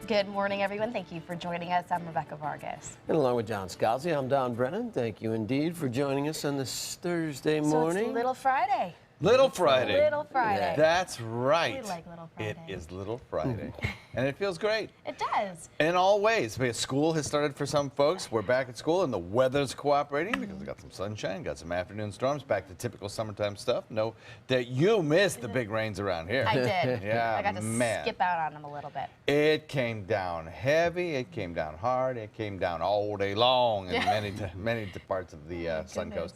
Good morning, everyone. Thank you for joining us. I'm Rebecca Vargas. And along with John Scalzi, I'm Don Brennan. Thank you indeed for joining us on this Thursday morning. So it's Little Friday. Little Friday. Little Friday. That's right. We like Little Friday. It is Little Friday. And it feels great. It does. In all ways. School has started for some folks. We're back at school and the weather's cooperating because we got some sunshine, got some afternoon storms, back to typical summertime stuff. No, that you missed the big rains around here. I did. Yeah, I got to skip out on them a little bit. It came down heavy, it came down hard, it came down all day long in many parts of the Suncoast.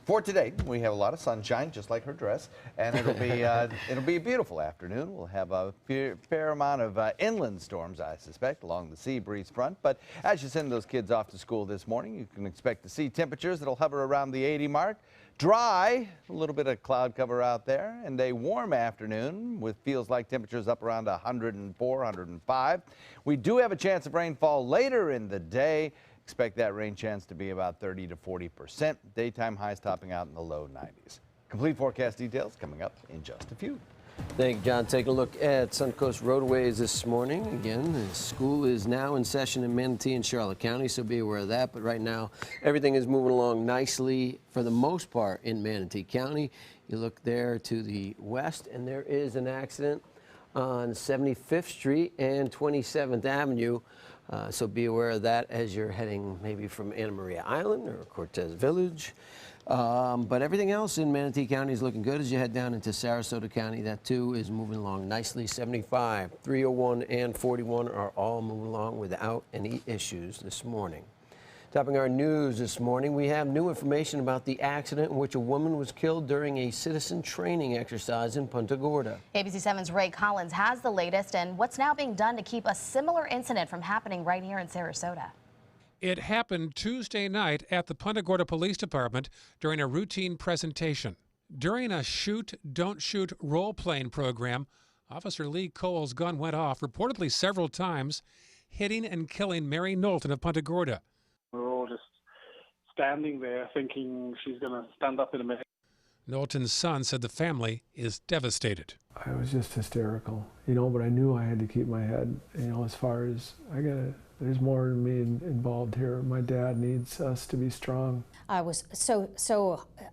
For today, we have a lot of sunshine, just like her dress, and it'll be a beautiful afternoon. We'll have a fair amount of inland storms, I suspect, along the sea breeze front. But as you send those kids off to school this morning, you can expect to see temperatures that'll hover around the 80 mark. Dry, a little bit of cloud cover out there, and a warm afternoon with feels like temperatures up around 104, 105. We do have a chance of rainfall later in the day. Expect that rain chance to be about 30 to 40%. Daytime highs topping out in the low 90s. Complete forecast details coming up in just a few. Thank you, John. Taking a look at Suncoast roadways this morning. Again, the school is now in session in Manatee and Charlotte County, so be aware of that. But right now, everything is moving along nicely for the most part in Manatee County. You look there to the west, and there is an accident on 75th Street and 27th Avenue. So be aware of that as you're heading maybe from Anna Maria Island or Cortez Village. But everything else in Manatee County is looking good as you head down into Sarasota County. That too is moving along nicely. 75, 301, and 41 are all moving along without any issues this morning. Topping our news this morning, we have new information about the accident in which a woman was killed during a citizen training exercise in Punta Gorda. ABC 7's Ray Collins has the latest and what's now being done to keep a similar incident from happening right here in Sarasota. It happened Tuesday night at the Punta Gorda Police Department during a routine presentation. During a shoot, don't shoot role-playing program, Officer Lee Cole's gun went off reportedly several times, hitting and killing Mary Knowlton of Punta Gorda. We were all just standing there thinking she's going to stand up in a minute. Knowlton's son said the family is devastated. I was just hysterical, but I knew I had to keep my head, as far as there's more than me involved here. My dad needs us to be strong. I was so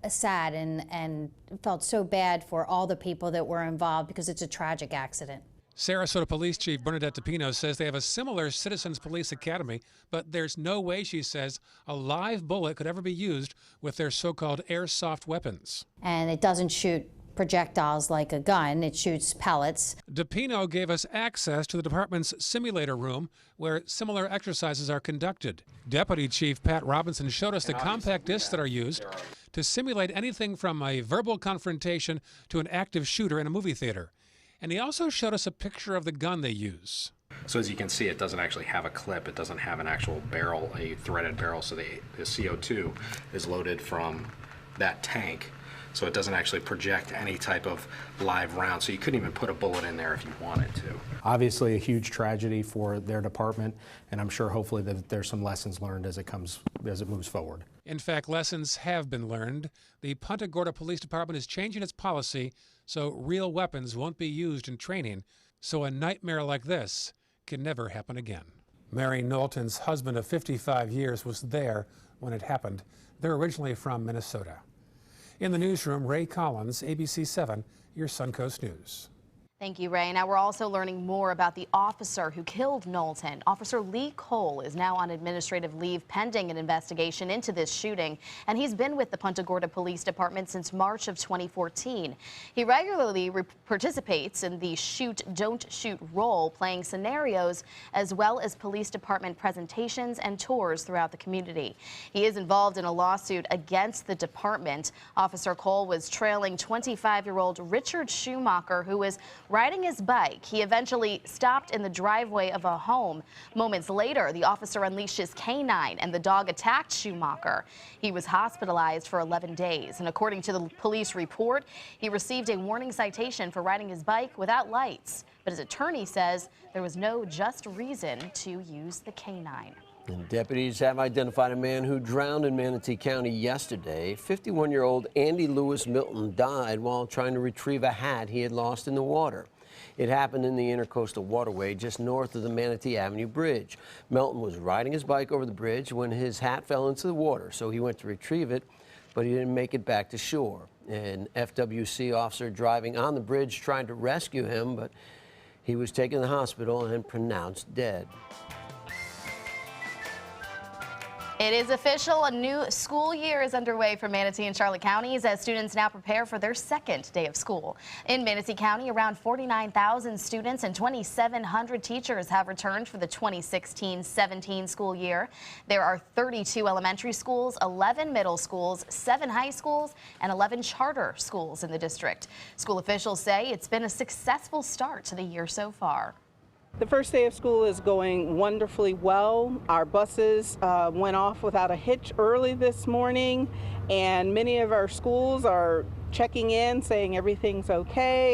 sad and felt so bad for all the people that were involved because it's a tragic accident. Sarasota Police Chief Bernadette DePino says they have a similar Citizens Police Academy, but there's no way, she says, a live bullet could ever be used with their so-called airsoft weapons. And it doesn't shoot projectiles like a gun, it shoots pellets. DePino gave us access to the department's simulator room where similar exercises are conducted. Deputy Chief Pat Robinson showed us the compact discs that are used to simulate anything from a verbal confrontation to an active shooter in a movie theater. And he also showed us a picture of the gun they use. So as you can see, it doesn't actually have a clip. It doesn't have an actual barrel, a threaded barrel. So the CO2 is loaded from that tank. So it doesn't actually project any type of live round. So you couldn't even put a bullet in there if you wanted to. Obviously a huge tragedy for their department, and I'm sure hopefully that there's some lessons learned as it moves forward. In fact, lessons have been learned. The Punta Gorda Police Department is changing its policy so real weapons won't be used in training, so a nightmare like this can never happen again. Mary Knowlton's husband of 55 years was there when it happened. They're originally from Minnesota. In the newsroom, Ray Collins, ABC 7, your Suncoast News. Thank you, Ray. Now we're also learning more about the officer who killed Knowlton. Officer Lee Cole is now on administrative leave pending an investigation into this shooting, and he's been with the Punta Gorda Police Department since March of 2014. He regularly participates in the shoot, don't shoot role-playing scenarios, as well as police department presentations and tours throughout the community. He is involved in a lawsuit against the department. Officer Cole was trailing 25-year-old Richard Schumacher, who was riding his bike. He eventually stopped in the driveway of a home. Moments later, the officer unleashed his canine and the dog attacked Schumacher. He was hospitalized for 11 days. And according to the police report, he received a warning citation for riding his bike without lights. But his attorney says there was no just reason to use the canine. And deputies have identified a man who drowned in Manatee County yesterday. 51-year-old Andy Lewis Milton died while trying to retrieve a hat he had lost in the water. It happened in the Intercoastal Waterway just north of the Manatee Avenue Bridge. Melton was riding his bike over the bridge when his hat fell into the water, so he went to retrieve it, but he didn't make it back to shore. An FWC officer driving on the bridge tried to rescue him, but he was taken to the hospital and pronounced dead. It is official. A new school year is underway for Manatee and Charlotte counties as students now prepare for their second day of school. In Manatee County, around 49,000 students and 2,700 teachers have returned for the 2016-17 school year. There are 32 elementary schools, 11 middle schools, 7 high schools, and 11 charter schools in the district. School officials say it's been a successful start to the year so far. The first day of school is going wonderfully well. Our buses went off without a hitch early this morning, and many of our schools are checking in, saying everything's okay.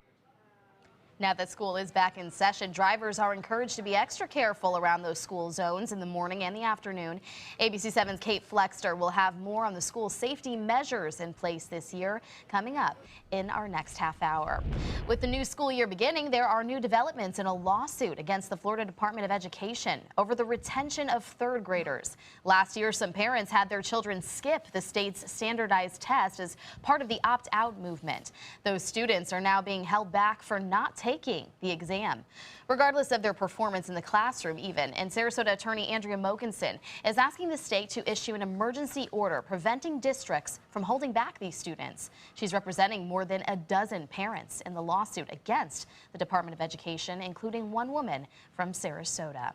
Now that school is back in session, drivers are encouraged to be extra careful around those school zones in the morning and the afternoon. ABC 7's Kate Flexter will have more on the school safety measures in place this year coming up in our next half hour. With the new school year beginning, there are new developments in a lawsuit against the Florida Department of Education over the retention of third graders. Last year, some parents had their children skip the state's standardized test as part of the opt-out movement. Those students are now being held back for not taking the exam, regardless of their performance in the classroom even. And Sarasota attorney Andrea Mokinson is asking the state to issue an emergency order preventing districts from holding back these students. She's representing more than a dozen parents in the lawsuit against the Department of Education, including one woman from Sarasota.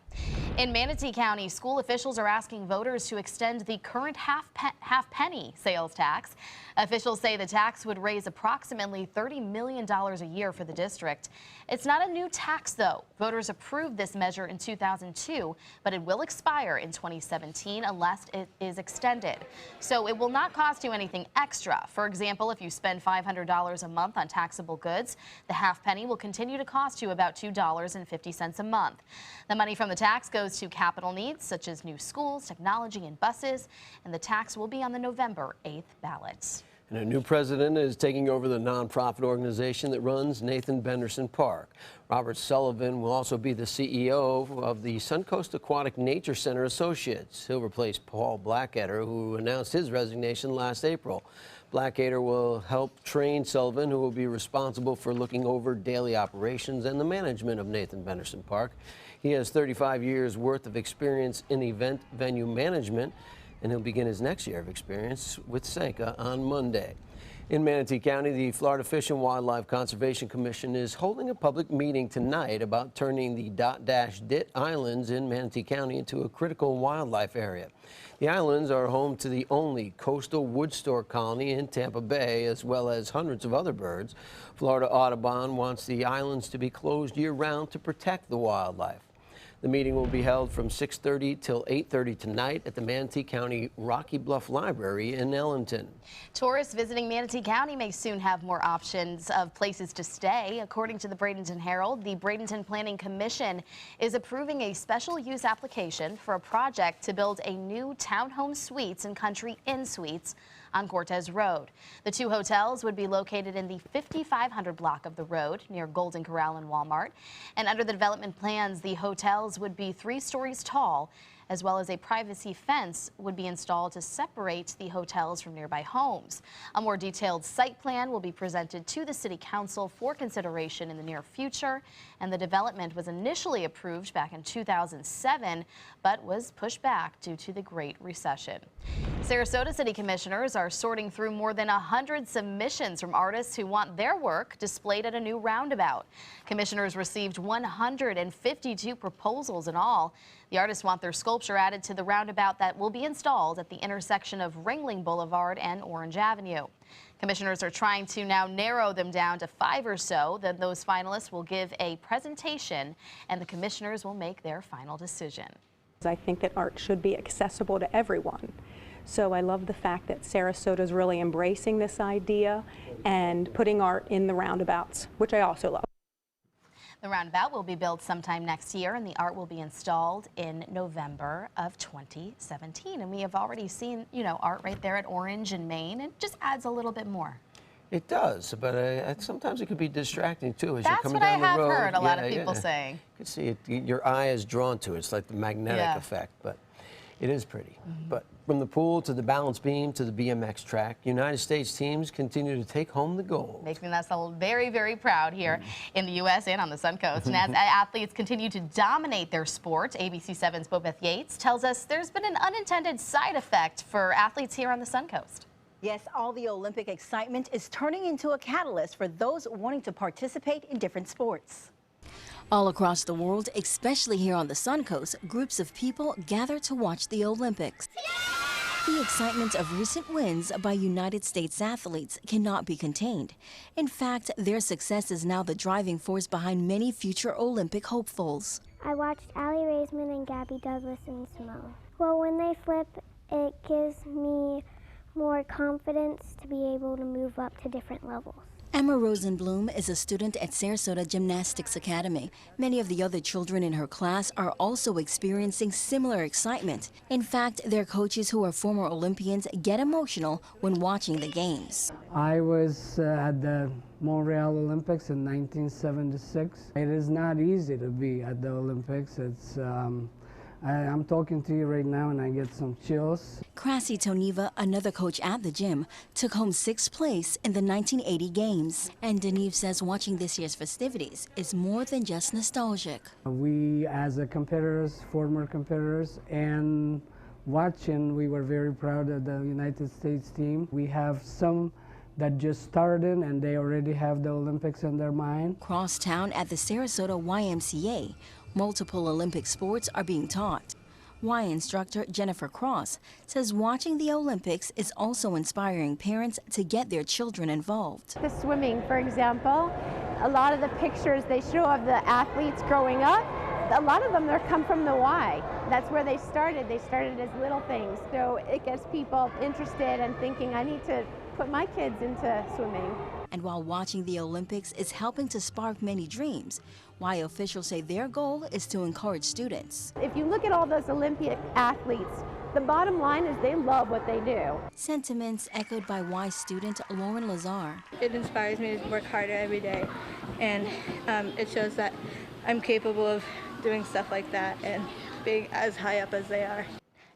In Manatee County, school officials are asking voters to extend the current half penny sales tax. Officials say the tax would raise approximately $30 million a year for the district. It's not a new tax, though. Voters approved this measure in 2002, but it will expire in 2017 unless it is extended. So it will not cost you anything extra. For example, if you spend $500 a month on taxable goods, the half penny will continue to cost you about $2.50 a month. The money from the tax goes to capital needs such as new schools, technology, and buses, and the tax will be on the November 8th ballot. And a new president is taking over the nonprofit organization that runs Nathan Benderson Park. Robert Sullivan will also be the CEO of the Suncoast Aquatic Nature Center Associates. He'll replace Paul Blackadder, who announced his resignation last April. Blackadder will help train Sullivan, who will be responsible for looking over daily operations and the management of Nathan Benderson Park. He has 35 years worth of experience in event venue management, and he'll begin his next year of experience with Sanka on Monday. In Manatee County, the Florida Fish and Wildlife Conservation Commission is holding a public meeting tonight about turning the Dot-Dit Islands in Manatee County into a critical wildlife area. The islands are home to the only coastal wood stork colony in Tampa Bay, as well as hundreds of other birds. Florida Audubon wants the islands to be closed year-round to protect the wildlife. The meeting will be held from 6:30 till 8:30 tonight at the Manatee County Rocky Bluff Library in Ellington. Tourists visiting Manatee County may soon have more options of places to stay. According to the Bradenton Herald, the Bradenton Planning Commission is approving a special use application for a project to build a new townhome suites and country inn suites on Cortez Road. The 2 hotels would be located in the 5500 block of the road near Golden Corral and Walmart. And under the development plans, the hotels would be 3 stories tall, as well as a privacy fence would be installed to separate the hotels from nearby homes. A more detailed site plan will be presented to the City Council for consideration in the near future, and the development was initially approved back in 2007, but was pushed back due to the Great Recession. Sarasota City Commissioners are sorting through more than 100 submissions from artists who want their work displayed at a new roundabout. Commissioners received 152 proposals in all. The artists want their sculpture added to the roundabout that will be installed at the intersection of Ringling Boulevard and Orange Avenue. Commissioners are trying to now narrow them down to 5 or so. Then those finalists will give a presentation, and the commissioners will make their final decision. I think that art should be accessible to everyone. So I love the fact that Sarasota is really embracing this idea and putting art in the roundabouts, which I also love. The roundabout will be built sometime next year, and the art will be installed in November of 2017. And we have already seen, art right there at Orange and Main. It just adds a little bit more. It does, but sometimes it could be distracting too as you're That's coming what I down the have road. heard a lot of people saying. You can see it, your eye is drawn to it. It's like the magnetic effect, but it is pretty. But from the pool to the balance beam to the BMX track, United States teams continue to take home the gold. Making us all very, very proud here in the U.S. and on the Suncoast. And as athletes continue to dominate their sport, ABC 7's Bobeth Yates tells us there's been an unintended side effect for athletes here on the Suncoast. Yes, all the Olympic excitement is turning into a catalyst for those wanting to participate in different sports. All across the world, especially here on the Suncoast, groups of people gather to watch the Olympics. The excitement of recent wins by United States athletes cannot be contained. In fact, their success is now the driving force behind many future Olympic hopefuls. I watched Allie Raisman and Gabby Douglas in Samoa. Well, when they flip, it gives me more confidence to be able to move up to different levels. Emma Rosenblum is a student at Sarasota Gymnastics Academy. Many of the other children in her class are also experiencing similar excitement. In fact, their coaches who are former Olympians get emotional when watching the games. I was at the Montreal Olympics in 1976. It is not easy to be at the Olympics. I'm talking to you right now and I get some chills. Krasi Toniva, another coach at the gym, took home 6th place in the 1980 games. And Deneve says watching this year's festivities is more than just nostalgic. We, as a competitors, former competitors, and watching, we were very proud of the United States team. We have some that just started and they already have the Olympics in their mind. Crosstown at the Sarasota YMCA, multiple Olympic sports are being taught. Y instructor Jennifer Cross says watching the Olympics is also inspiring parents to get their children involved. The swimming, for example, a lot of the pictures they show of the athletes growing up, a lot of them come from the Y. That's where they started. They started as little things. So it gets people interested and thinking, I need to put my kids into swimming. And while watching the Olympics is helping to spark many dreams, Y officials say their goal is to encourage students. If you look at all those Olympic athletes, the bottom line is they love what they do. Sentiments echoed by Y student Lauren Lazar. It inspires me to work harder every day, and it shows that I'm capable of doing stuff like that and being as high up as they are.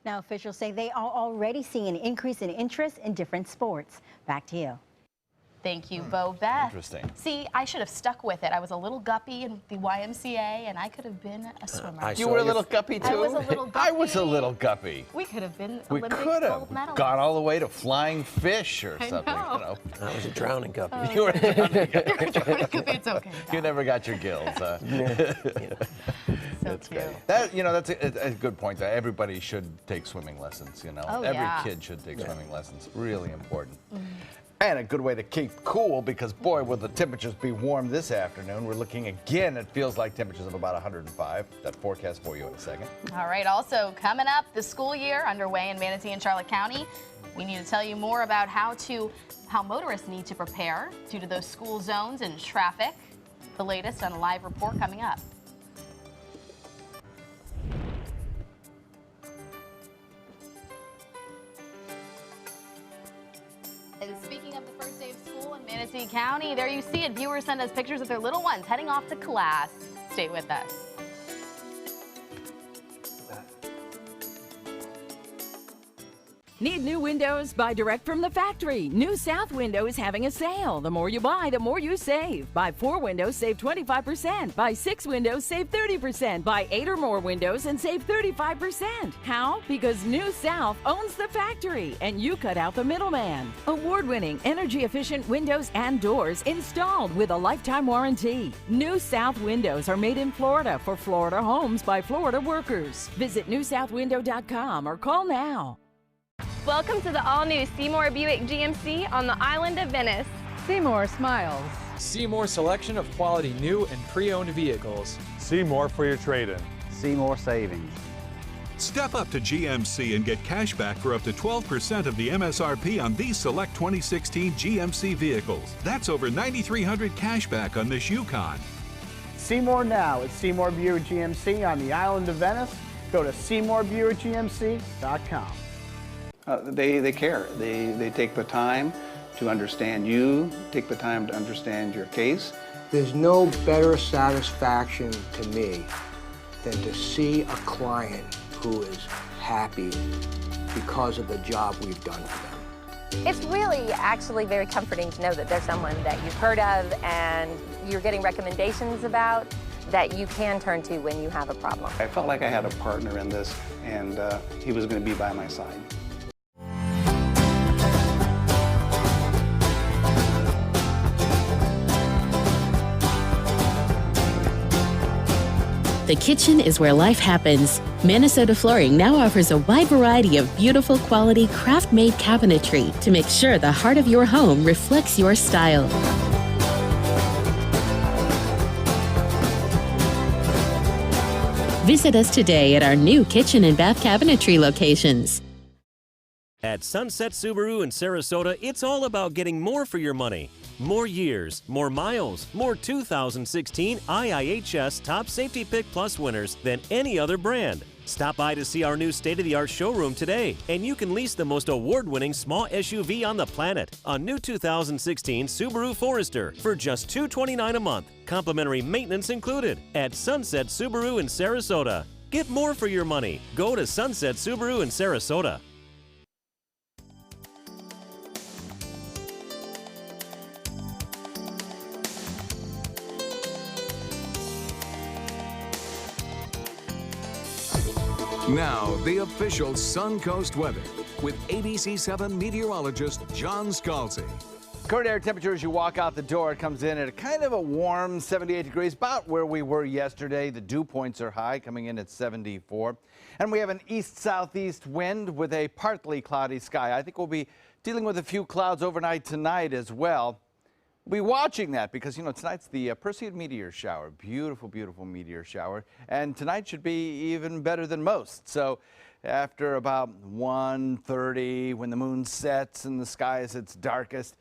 Now, officials say they are already seeing an increase in interest in different sports. Back to you. Thank you, Bobeth. Interesting. See, I should have stuck with it. I was a little guppy in the YMCA, and I could have been a swimmer. You were a little guppy, too? I was a little guppy. I was a little guppy. We could have been We Olympic could have gold medalists. gone all the way to flying fish or something. know. You know. I was a drowning guppy. You were a drowning guppy. It's okay. You never got your gills, huh? That's cute. great. That's a good point. That everybody should take swimming lessons. Oh, every yeah. kid should take swimming lessons. Really important. And a good way to keep cool because, boy, will the temperatures be warm this afternoon. We're looking again, it feels like temperatures of about 105. That forecast for you in a second. All right, also coming up, the school year underway in Manatee and Charlotte County. We need to tell you more about how motorists need to prepare due to those school zones and traffic. The latest on a live report coming up. And speaking of the first day of school in Manatee County, there you see it. Viewers send us pictures of their little ones heading off to class. Stay with us. Need new windows? Buy direct from the factory. New South Window is having a sale. The more you buy, the more you save. Buy 4 windows, save 25%. Buy 6 windows, save 30%. Buy 8 or more windows and save 35%. How? Because New South owns the factory and you cut out the middleman. Award-winning, energy-efficient windows and doors installed with a lifetime warranty. New South Windows are made in Florida for Florida homes by Florida workers. Visit newsouthwindow.com or call now. Welcome to the all-new Seymour Buick GMC on the island of Venice. Seymour smiles. Seymour selection of quality new and pre-owned vehicles. Seymour for your trade-in. Seymour savings. Step up to GMC and get cash back for up to 12% of the MSRP on these select 2016 GMC vehicles. That's over $9,300 cash back on this Yukon. Seymour now at Seymour Buick GMC on the island of Venice. Go to SeymourBuickGMC.com. They care. They take the time to understand you, take the time to understand your case. There's no better satisfaction to me than to see a client who is happy because of the job we've done for them. It's really actually very comforting to know that there's someone that you've heard of and you're getting recommendations about that you can turn to when you have a problem. I felt like I had a partner in this, and he was going to be by my side. The kitchen is where life happens. Minnesota Flooring now offers a wide variety of beautiful quality craft-made cabinetry to make sure the heart of your home reflects your style. Visit us today at our new kitchen and bath cabinetry locations. At Sunset Subaru in Sarasota, it's all about getting more for your money. More years, more miles, more 2016 IIHS Top Safety Pick Plus winners than any other brand. Stop by to see our new state-of-the-art showroom today, and you can lease the most award-winning small SUV on the planet, a new 2016 Subaru Forester, for just $229 a month. Complimentary maintenance included at Sunset Subaru in Sarasota. Get more for your money. Go to Sunset Subaru in Sarasota. Now, the official Suncoast weather with ABC7 meteorologist John Scalzi. Current air temperature as you walk out the door comes in at a kind of a warm 78 degrees, about where we were yesterday. The dew points are high, coming in at 74. And we have an east-southeast wind with a partly cloudy sky. I think we'll be dealing with a few clouds overnight tonight as well. We'll be watching that because, you know, tonight's the Perseid meteor shower. Beautiful, beautiful meteor shower. And tonight should be even better than most. So after about 1:30, when the moon sets and the sky is its darkest,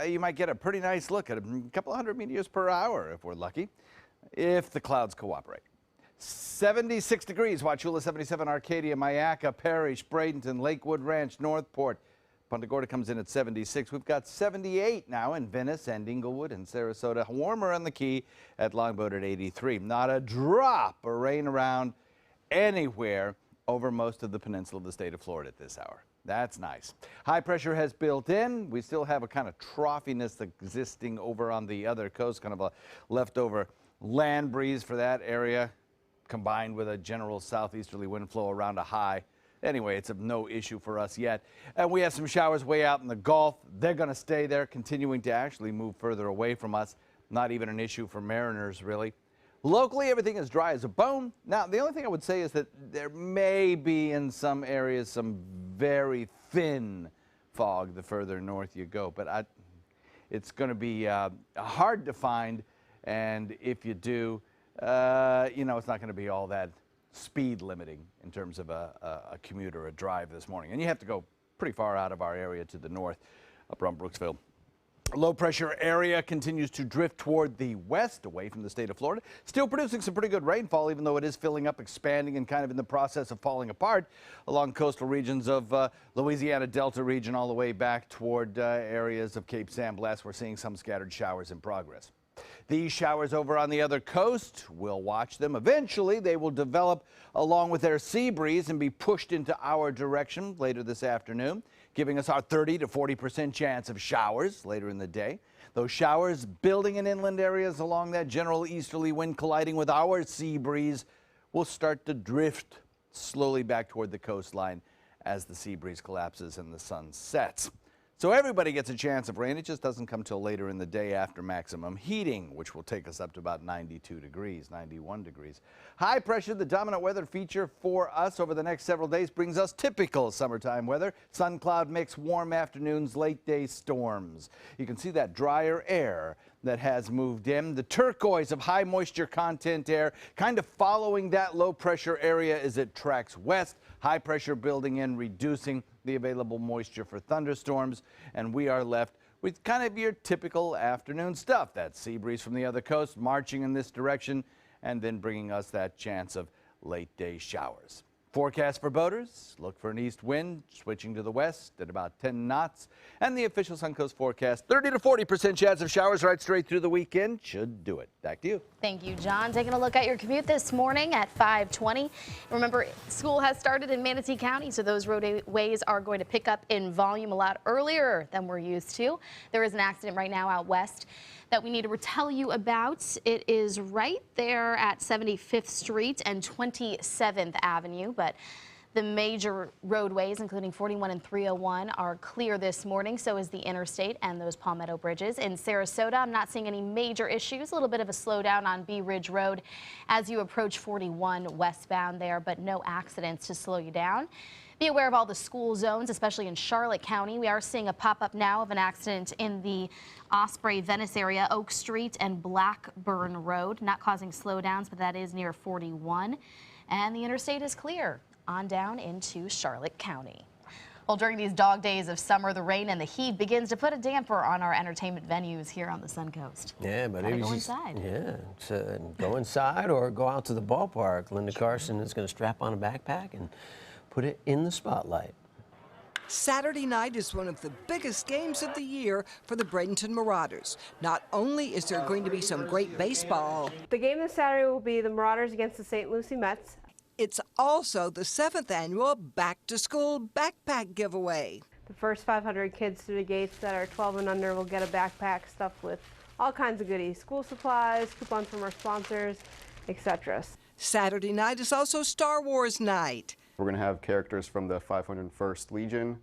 you might get a pretty nice look at a couple of hundred meteors per hour if we're lucky, if the clouds cooperate. 76 degrees, Wauchula 77, Arcadia, Mayaca, Parrish, Bradenton, Lakewood Ranch, Northport. Punta Gorda comes in at 76. We've got 78 now in Venice and Inglewood and Sarasota. Warmer on the Key at Longboat at 83. Not a drop of rain around anywhere over most of the peninsula of the state of Florida at this hour. That's nice. High pressure has built in. We still have a kind of troughiness existing over on the other coast, kind of a leftover land breeze for that area, combined with a general southeasterly wind flow around a high. Anyway, it's of no issue for us yet. And we have some showers way out in the Gulf. They're going to stay there, continuing to actually move further away from us. Not even an issue for mariners, really. Locally, everything is dry as a bone. Now, the only thing I would say is that there may be in some areas some very thin fog the further north you go. But it's going to be hard to find. And if you do, you know, it's not going to be all that speed limiting in terms of a commute or a drive this morning. And you have to go pretty far out of our area to the north, up around Brooksville. Low pressure area continues to drift toward the west, away from the state of Florida. Still producing some pretty good rainfall, even though it is filling up, expanding, and kind of in the process of falling apart along coastal regions of Louisiana Delta region all the way back toward areas of Cape San Blas. We're seeing some scattered showers in progress. These showers over on the other coast, we'll watch them. Eventually, they will develop along with their sea breeze and be pushed into our direction later this afternoon, giving us our 30 to 40% chance of showers later in the day. Those showers building in inland areas along that general easterly wind colliding with our sea breeze will start to drift slowly back toward the coastline as the sea breeze collapses and the sun sets. So everybody gets a chance of rain. It just doesn't come till later in the day after maximum heating, which will take us up to about 92 degrees, 91 degrees. High pressure, the dominant weather feature for us over the next several days, brings us typical summertime weather. Sun cloud mix, warm afternoons, late day storms. You can see that drier air that has moved in. The turquoise of high moisture content air kind of following that low pressure area as it tracks west. High pressure building in, reducing the available moisture for thunderstorms, and we are left with kind of your typical afternoon stuff. That sea breeze from the other coast marching in this direction and then bringing us that chance of late day showers. Forecast for boaters, look for an east wind switching to the west at about 10 knots. And the official Suncoast forecast, 30 to 40% chance of showers right straight through the weekend. Should do it. Back to you. Thank you, John. Taking a look at your commute this morning at 5:20. Remember, school has started in Manatee County, so those roadways are going to pick up in volume a lot earlier than we're used to. There is an accident right now out west that we need to tell you about. It is right there at 75th Street and 27th Avenue, but the major roadways, including 41 and 301, are clear this morning. So is the interstate and those Palmetto bridges. In Sarasota, I'm not seeing any major issues. A little bit of a slowdown on Bee Ridge Road as you approach 41 westbound there, but no accidents to slow you down. Be aware of all the school zones, especially in Charlotte County. We are seeing a pop-up now of an accident in the Osprey Venice area, Oak Street and Blackburn Road. Not causing slowdowns, but that is near 41. And the interstate is clear on down into Charlotte County. Well, during these dog days of summer, the rain and the heat begins to put a damper on our entertainment venues here on the Suncoast. Yeah, but gotta go inside. Yeah, so go inside or go out to the ballpark. Linda Carson is going to strap on a backpack and put it in the spotlight. Saturday night is one of the biggest games of the year for the Bradenton Marauders. Not only is there going to be some great baseball, the game this Saturday will be the Marauders against the St. Lucie Mets. It's also the 7th annual back-to-school backpack giveaway. The first 500 kids through the gates that are 12 and under will get a backpack stuffed with all kinds of goodies, school supplies, coupons from our sponsors, etc. Saturday night is also Star Wars night. We're going to have characters from the 501st Legion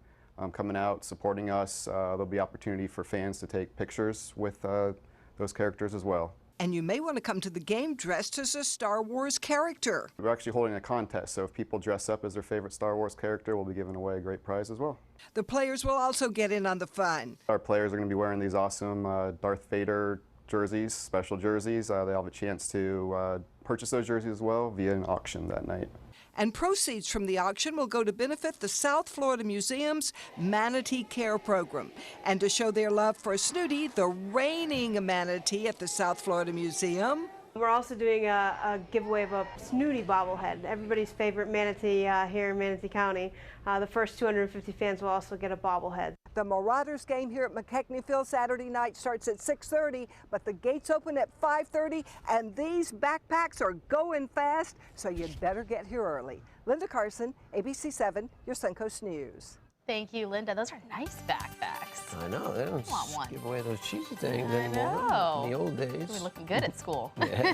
coming out, supporting us. There'll be opportunity for fans to take pictures with those characters as well. And you may want to come to the game dressed as a Star Wars character. We're actually holding a contest, so if people dress up as their favorite Star Wars character, we'll be giving away a great prize as well. The players will also get in on the fun. Our players are going to be wearing these awesome Darth Vader jerseys, special jerseys. They'll have a chance to purchase those jerseys as well via an auction that night. And proceeds from the auction will go to benefit the South Florida Museum's Manatee Care Program. And to show their love for Snooty, the reigning manatee at the South Florida Museum. We're also doing a giveaway of a Snooty bobblehead, everybody's favorite manatee here in Manatee County. The first 250 fans will also get a bobblehead. The Marauders game here at McKechnie Field Saturday night starts at 6:30, but the gates open at 5:30, and these backpacks are going fast, so you'd better get here early. Linda Carson, ABC7, your Suncoast News. Thank you, Linda. Those are nice backpacks. I know, they don't want one. give away those cheesy things anymore know. in the old days. We're looking good at school. Yeah.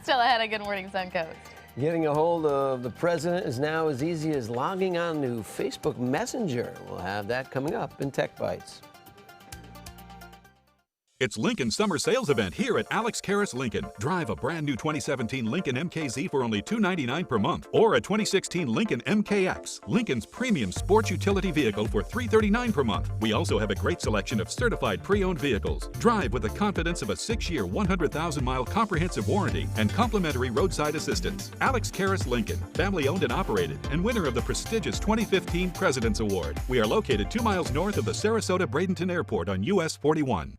Still ahead of Good Morning Suncoast. Getting a hold of the president is now as easy as logging on to Facebook Messenger. We'll have that coming up in Tech Bites. It's Lincoln's summer sales event here at Alex Karras Lincoln. Drive a brand new 2017 Lincoln MKZ for only $299 per month, or a 2016 Lincoln MKX, Lincoln's premium sports utility vehicle for $339 per month. We also have a great selection of certified pre-owned vehicles. Drive with the confidence of a 6-year, 100,000-mile comprehensive warranty and complimentary roadside assistance. Alex Karras Lincoln, family owned and operated, and winner of the prestigious 2015 President's Award. We are located 2 miles north of the Sarasota-Bradenton Airport on US 41.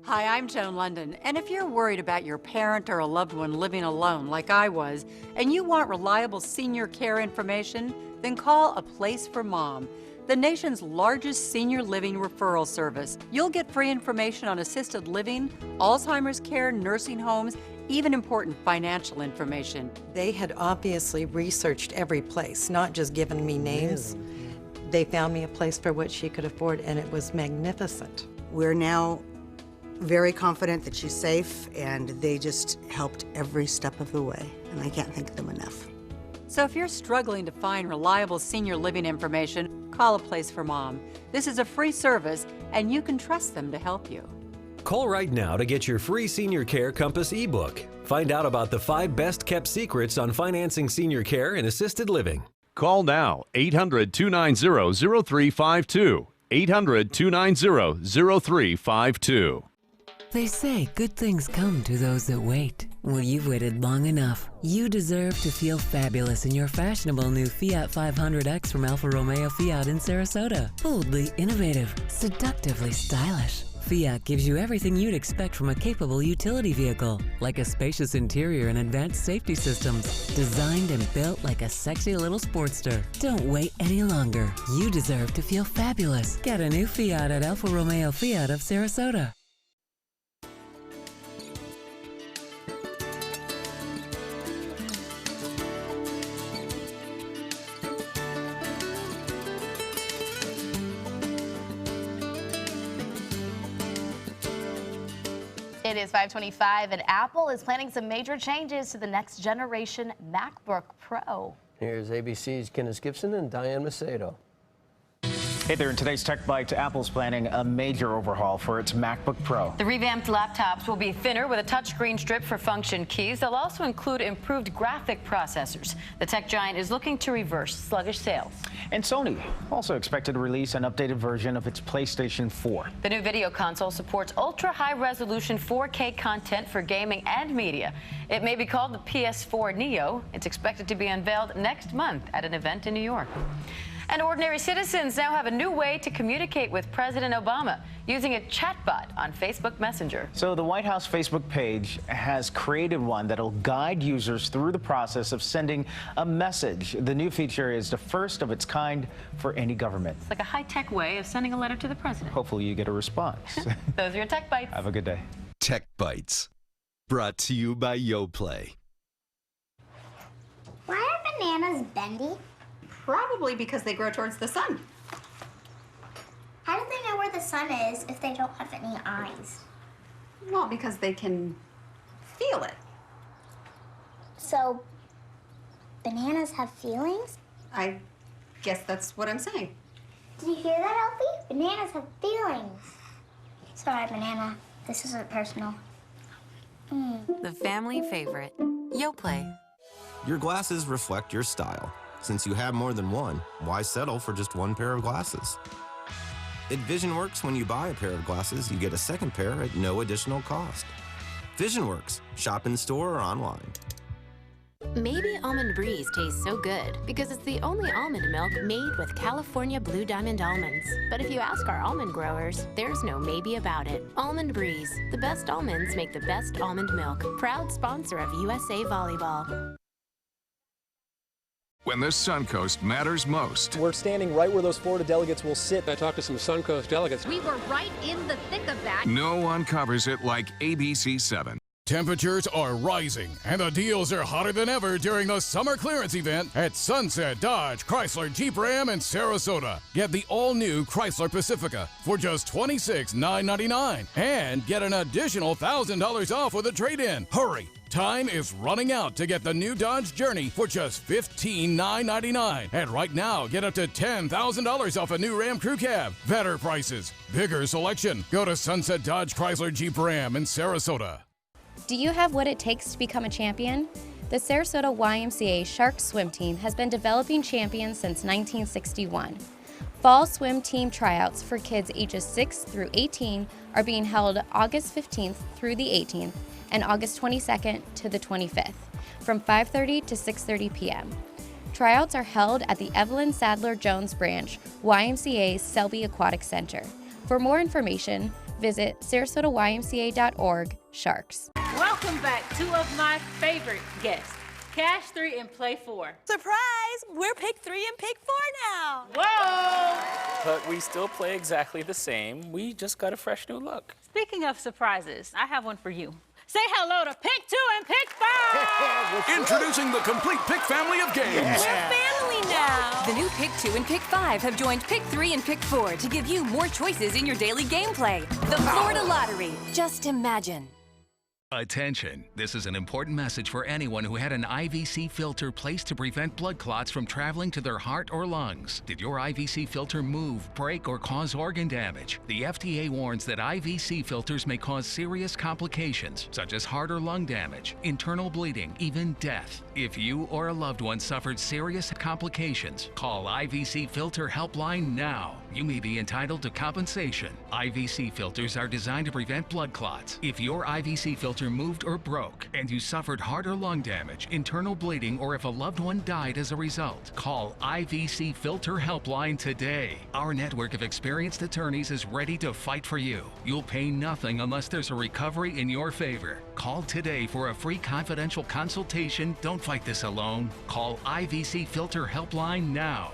Hi, I'm Joan London, and if you're worried about your parent or a loved one living alone like I was, and you want reliable senior care information, then call A Place for Mom, the nation's largest senior living referral service. You'll get free information on assisted living, Alzheimer's care, nursing homes, even important financial information. They had obviously researched every place, not just given me names. They found me a place for what she could afford, and it was magnificent. We're now very confident that she's safe, and they just helped every step of the way, and I can't thank them enough. So if you're struggling to find reliable senior living information, call A Place for Mom. This is a free service, and you can trust them to help you. Call right now to get your free Senior Care Compass ebook. Find out about the 5 best-kept secrets on financing senior care and assisted living. Call now, 800-290-0352. 800-290-0352. They say good things come to those that wait. Well, you've waited long enough. You deserve to feel fabulous in your fashionable new Fiat 500X from Alfa Romeo Fiat in Sarasota. Boldly innovative, seductively stylish. Fiat gives you everything you'd expect from a capable utility vehicle, like a spacious interior and advanced safety systems, designed and built like a sexy little sportster. Don't wait any longer. You deserve to feel fabulous. Get a new Fiat at Alfa Romeo Fiat of Sarasota. It is 5:25, and Apple is planning some major changes to the next generation MacBook Pro. Here's ABC's Kenneth Gibson and Diane Macedo. Hey there, in today's Tech Bites, Apple's planning a major overhaul for its MacBook Pro. The revamped laptops will be thinner with a touchscreen strip for function keys. They'll also include improved graphic processors. The tech giant is looking to reverse sluggish sales. And Sony also expected to release an updated version of its PlayStation 4. The new video console supports ultra-high-resolution 4K content for gaming and media. It may be called the PS4 Neo. It's expected to be unveiled next month at an event in New York. And ordinary citizens now have a new way to communicate with President Obama using a chatbot on Facebook Messenger. So the White House Facebook page has created one that'll guide users through the process of sending a message. The new feature is the first of its kind for any government. It's like a high-tech way of sending a letter to the president. Hopefully you get a response. Those are your Tech Bites. Have a good day. Tech Bites, brought to you by YoPlay. Why are bananas bendy? Probably because they grow towards the sun. How do they know where the sun is if they don't have any eyes? Well, because they can feel it. So, bananas have feelings? I guess that's what I'm saying. Did you hear that, Elfie? Bananas have feelings. Sorry, Banana. This isn't personal. The family favorite, YoPlay. Your glasses reflect your style. Since you have more than one, why settle for just one pair of glasses? At VisionWorks, when you buy a pair of glasses, you get a second pair at no additional cost. VisionWorks, shop in store or online. Maybe Almond Breeze tastes so good because it's the only almond milk made with California Blue Diamond almonds. But if you ask our almond growers, there's no maybe about it. Almond Breeze, the best almonds make the best almond milk. Proud sponsor of USA Volleyball. When the Suncoast matters most. We're standing right where those Florida delegates will sit. I talked to some Suncoast delegates. We were right in the thick of that. No one covers it like ABC 7. Temperatures are rising, and the deals are hotter than ever during the summer clearance event at Sunset Dodge Chrysler Jeep Ram in Sarasota. Get the all-new Chrysler Pacifica for just $26,999 and get an additional $1,000 off with a trade-in. Hurry! Time is running out to get the new Dodge Journey for just $15,999. And right now, get up to $10,000 off a new Ram Crew Cab. Better prices, bigger selection. Go to Sunset Dodge Chrysler Jeep Ram in Sarasota. Do you have what it takes to become a champion? The Sarasota YMCA Shark Swim Team has been developing champions since 1961. Fall swim team tryouts for kids ages 6 through 18 are being held August 15th through the 18th and August 22nd to the 25th from 5:30 to 6:30 p.m. Tryouts are held at the Evelyn Sadler Jones Branch, YMCA's Selby Aquatic Center. For more information, visit sarasotaymca.org/sharks. Welcome back, two of my favorite guests, Cash 3 and Play 4. Surprise! We're Pick 3 and Pick 4 now. Whoa! But we still play exactly the same. We just got a fresh new look. Speaking of surprises, I have one for you. Say hello to Pick 2 and Pick 5! Introducing the complete Pick family of games. We're family now. The new Pick 2 and Pick 5 have joined Pick 3 and Pick 4 to give you more choices in your daily gameplay. The Florida Lottery. Just imagine. Attention, this is an important message for anyone who had an IVC filter placed to prevent blood clots from traveling to their heart or lungs. Did your IVC filter move, break, or cause organ damage? The FDA warns that IVC filters may cause serious complications, such as heart or lung damage, internal bleeding, even death. If you or a loved one suffered serious complications, call IVC Filter Helpline now. You may be entitled to compensation. IVC filters are designed to prevent blood clots. If your IVC filter filter moved or broke, and you suffered heart or lung damage, internal bleeding, or if a loved one died as a result, call IVC Filter Helpline today. Our network of experienced attorneys is ready to fight for you. You'll pay nothing unless there's a recovery in your favor. Call today for a free confidential consultation. Don't fight this alone. Call IVC Filter Helpline now.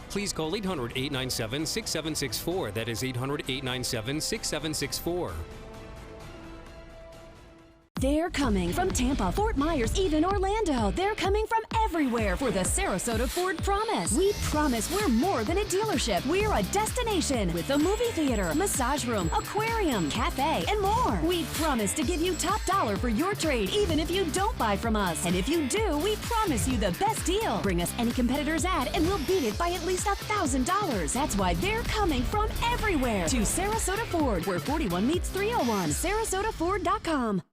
Please call 800-897-6764. That is 800-897-6764. They're coming from Tampa, Fort Myers, even Orlando. They're coming from everywhere for the Sarasota Ford Promise. We promise we're more than a dealership. We're a destination with a movie theater, massage room, aquarium, cafe, and more. We promise to give you top dollar for your trade, even if you don't buy from us. And if you do, we promise you the best deal. Bring us any competitor's ad and we'll beat it by at least $1,000. That's why they're coming from everywhere to Sarasota Ford, where 41 meets 301. SarasotaFord.com.